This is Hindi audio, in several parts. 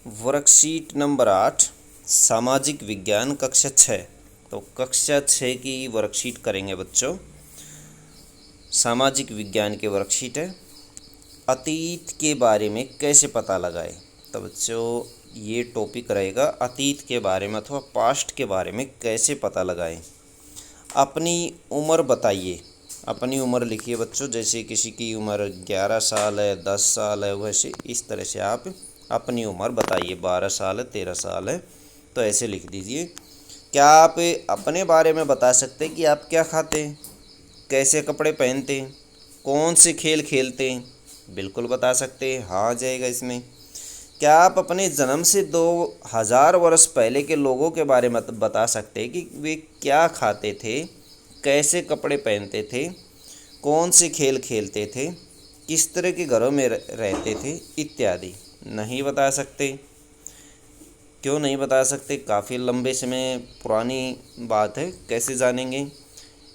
वर्कशीट नंबर 8 सामाजिक विज्ञान कक्षा 6। तो कक्षा 6 की वर्कशीट करेंगे बच्चों। सामाजिक विज्ञान की वर्कशीट है। अतीत के बारे में कैसे पता लगाएं। तो बच्चों ये टॉपिक रहेगा, अतीत के बारे में अथवा पास्ट के बारे में कैसे पता लगाएं। अपनी उम्र बताइए। अपनी उम्र लिखिए बच्चों, जैसे किसी की उम्र 11 साल है, 10 साल है, वैसे इस तरह से आप अपनी उम्र बताइए। 12 साल है, 13 साल है, तो ऐसे लिख दीजिए। क्या आप अपने बारे में बता सकते हैं कि आप क्या खाते हैं, कैसे कपड़े पहनते हैं, कौन से खेल खेलते हैं? बिल्कुल बता सकते हैं, हाँ आ जाएगा इसमें। क्या आप अपने जन्म से 2000 वर्ष पहले के लोगों के बारे में बता सकते हैं कि वे क्या खाते थे, कैसे कपड़े पहनते थे, कौन से खेल खेलते थे, किस तरह के घरों में रहते थे इत्यादि? नहीं बता सकते। क्यों नहीं बता सकते? काफ़ी लंबे समय पुरानी बात है, कैसे जानेंगे?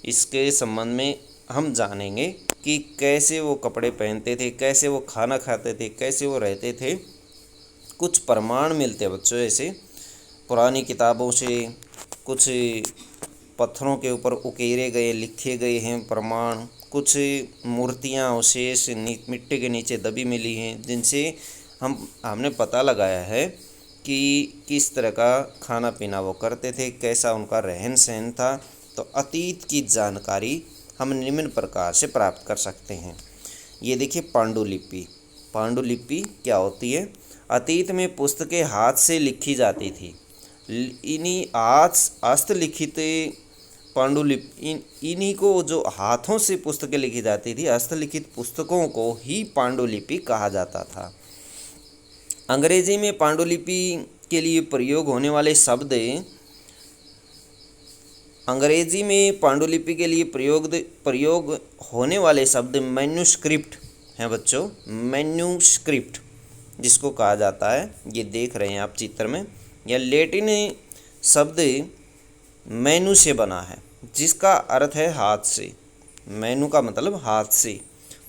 इसके संबंध में हम जानेंगे कि कैसे वो कपड़े पहनते थे, कैसे वो खाना खाते थे, कैसे वो रहते थे। कुछ प्रमाण मिलते हैं बच्चों, ऐसे पुरानी किताबों से कुछ पत्थरों के ऊपर उकेरे गए, लिखे गए हैं प्रमाण। कुछ मूर्तियाँ अवशेष मिट्टी के नीचे दबी मिली हैं, जिनसे हमने पता लगाया है कि किस तरह का खाना पीना वो करते थे, कैसा उनका रहन सहन था। तो अतीत की जानकारी हम निम्न प्रकार से प्राप्त कर सकते हैं। ये देखिए पांडुलिपि। पांडुलिपि क्या होती है? अतीत में पुस्तकें हाथ से लिखी जाती थी। इन्हीं हस्तलिखित पांडुलिपि, इन्हीं को जो हाथों से पुस्तकें लिखी जाती थी, हस्तलिखित पुस्तकों को ही पांडुलिपि कहा जाता था। अंग्रेजी में पांडुलिपि के लिए प्रयोग होने वाले शब्द अंग्रेजी में पांडुलिपि के लिए प्रयोग होने वाले शब्द मैन्युस्क्रिप्ट हैं बच्चों। मैन्युस्क्रिप्ट जिसको कहा जाता है, ये देख रहे हैं आप चित्र में। यह लैटिन शब्द मैनु से बना है, जिसका अर्थ है हाथ से। मैनु का मतलब हाथ से।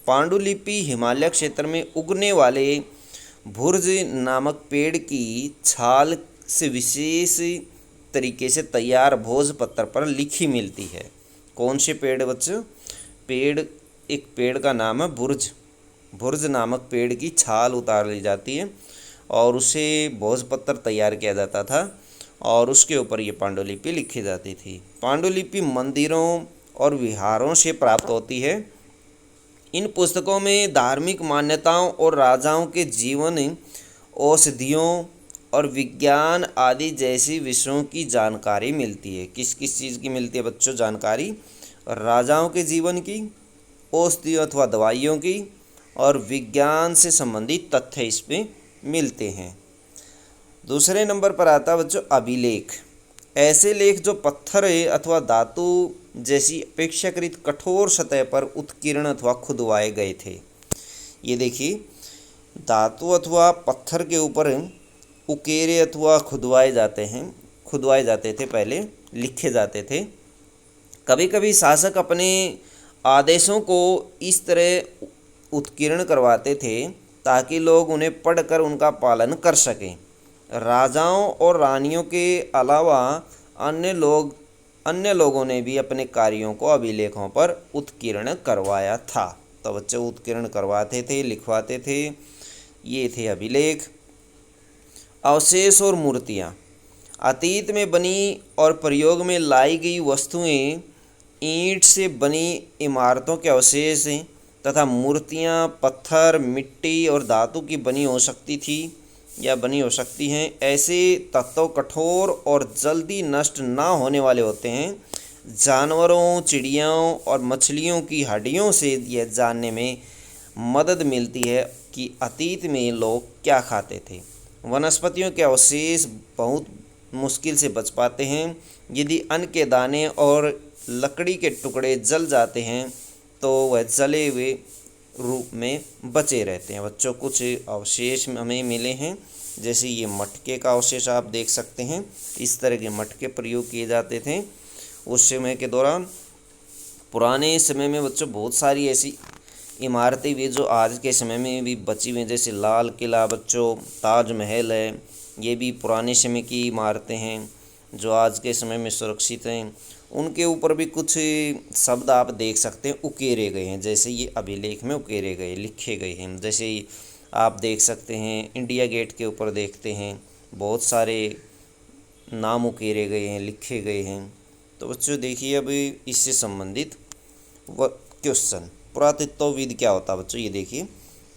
पांडुलिपि हिमालय क्षेत्र में उगने वाले भुर्ज नामक पेड़ की छाल से विशेष तरीके से तैयार भोजपत्र पर लिखी मिलती है। कौन से पेड़ बच्चों? एक पेड़ का नाम है भुर्ज। भुर्ज नामक पेड़ की छाल उतार ली जाती है और उसे भोजपत्र तैयार किया जाता था और उसके ऊपर ये पांडुलिपि लिखी जाती थी। पांडुलिपि मंदिरों और विहारों से प्राप्त होती है। इन पुस्तकों में धार्मिक मान्यताओं और राजाओं के जीवन, औषधियों और विज्ञान आदि जैसी विषयों की जानकारी मिलती है। किस किस चीज़ की मिलती है बच्चों जानकारी? राजाओं के जीवन की, औषधियों अथवा दवाइयों की, और विज्ञान से संबंधित तथ्य इसमें मिलते हैं। दूसरे नंबर पर आता है बच्चों अभिलेख। ऐसे लेख जो पत्थर अथवा धातु जैसी अपेक्षाकृत कठोर सतह पर उत्कीर्ण अथवा खुदवाए गए थे। ये देखिए, धातु अथवा पत्थर के ऊपर उकेरे अथवा खुदवाए जाते थे, पहले लिखे जाते थे। कभी कभी शासक अपने आदेशों को इस तरह उत्कीर्ण करवाते थे ताकि लोग उन्हें पढ़कर उनका पालन कर सकें। राजाओं और रानियों के अलावा अन्य लोगों ने भी अपने कार्यों को अभिलेखों पर उत्कीर्ण करवाया था। तो बच्चे उत्कीर्ण करवाते थे, लिखवाते थे। ये थे अभिलेख। अवशेष और मूर्तियाँ। अतीत में बनी और प्रयोग में लाई गई वस्तुएं, ईंट से बनी इमारतों के अवशेष तथा मूर्तियाँ पत्थर, मिट्टी और धातु की बनी हो सकती थी या बनी हो सकती हैं। ऐसे तत्व कठोर और जल्दी नष्ट ना होने वाले होते हैं। जानवरों, चिड़ियों और मछलियों की हड्डियों से यह जानने में मदद मिलती है कि अतीत में लोग क्या खाते थे। वनस्पतियों के अवशेष बहुत मुश्किल से बच पाते हैं। यदि अन्न के दाने और लकड़ी के टुकड़े जल जाते हैं तो वह जले हुए रूप में बचे रहते हैं। बच्चों कुछ अवशेष हमें मिले हैं, जैसे ये मटके का अवशेष आप देख सकते हैं। इस तरह के मटके प्रयोग किए जाते थे उस समय के दौरान। पुराने समय में बच्चों बहुत सारी ऐसी इमारतें भी जो आज के समय में भी बची हुई, जैसे लाल किला बच्चों, ताजमहल है, ये भी पुराने समय की इमारतें हैं जो आज के समय में सुरक्षित हैं। उनके ऊपर भी कुछ शब्द आप देख सकते हैं उकेरे गए हैं, जैसे ये अभिलेख में उकेरे गए लिखे गए हैं। जैसे आप देख सकते हैं इंडिया गेट के ऊपर देखते हैं बहुत सारे नाम उकेरे गए हैं, लिखे गए हैं। तो बच्चों देखिए अब इससे संबंधित क्वेश्चन, पुरातत्वविद क्या होता है बच्चों, ये देखिए।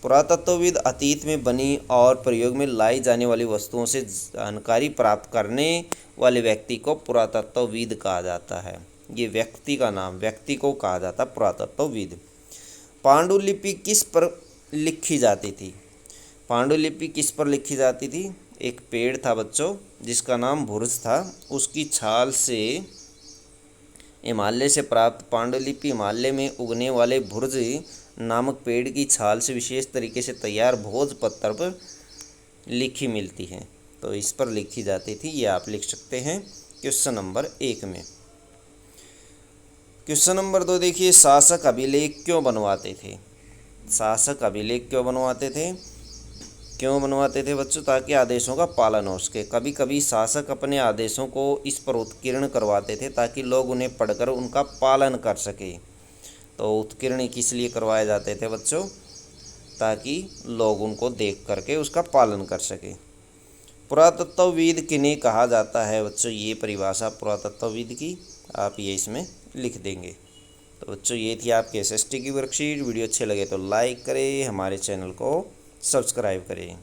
पुरातत्वविद अतीत में बनी और प्रयोग में लाई जाने वाली वस्तुओं से जानकारी प्राप्त करने वाले व्यक्ति को पुरातत्वविद कहा जाता है। ये व्यक्ति का नाम, व्यक्ति को कहा जाता है पुरातत्वविद। पांडुलिपि किस पर लिखी जाती थी? पांडुलिपि किस पर लिखी जाती थी? एक पेड़ था बच्चों जिसका नाम भुर्ज था, उसकी छाल से, हिमालय से प्राप्त पांडुलिपि हिमालय में उगने वाले भुर्ज नामक पेड़ की छाल से विशेष तरीके से तैयार भोज पत्थर पर लिखी मिलती है। तो इस पर लिखी जाती थी, ये आप लिख सकते हैं क्वेश्चन नंबर 1 में। क्वेश्चन नंबर 2 देखिए, शासक अभिलेख क्यों बनवाते थे? शासक अभिलेख क्यों बनवाते थे? क्यों बनवाते थे बच्चों? ताकि आदेशों का पालन हो सके। कभी कभी शासक अपने आदेशों को इस पर उत्कीर्ण करवाते थे ताकि लोग उन्हें पढ़कर उनका पालन कर सके। तो उत्कीर्ण किस लिए करवाए जाते थे बच्चों? ताकि लोग उनको देख करके उसका पालन कर सके। पुरातत्वविद किन्हें कहा जाता है बच्चों? ये परिभाषा पुरातत्वविद की आप ये इसमें लिख देंगे। तो बच्चों ये थी आपके एसएसटी की वर्कशीट। वीडियो अच्छे लगे तो लाइक करें, हमारे चैनल को सब्सक्राइब करें।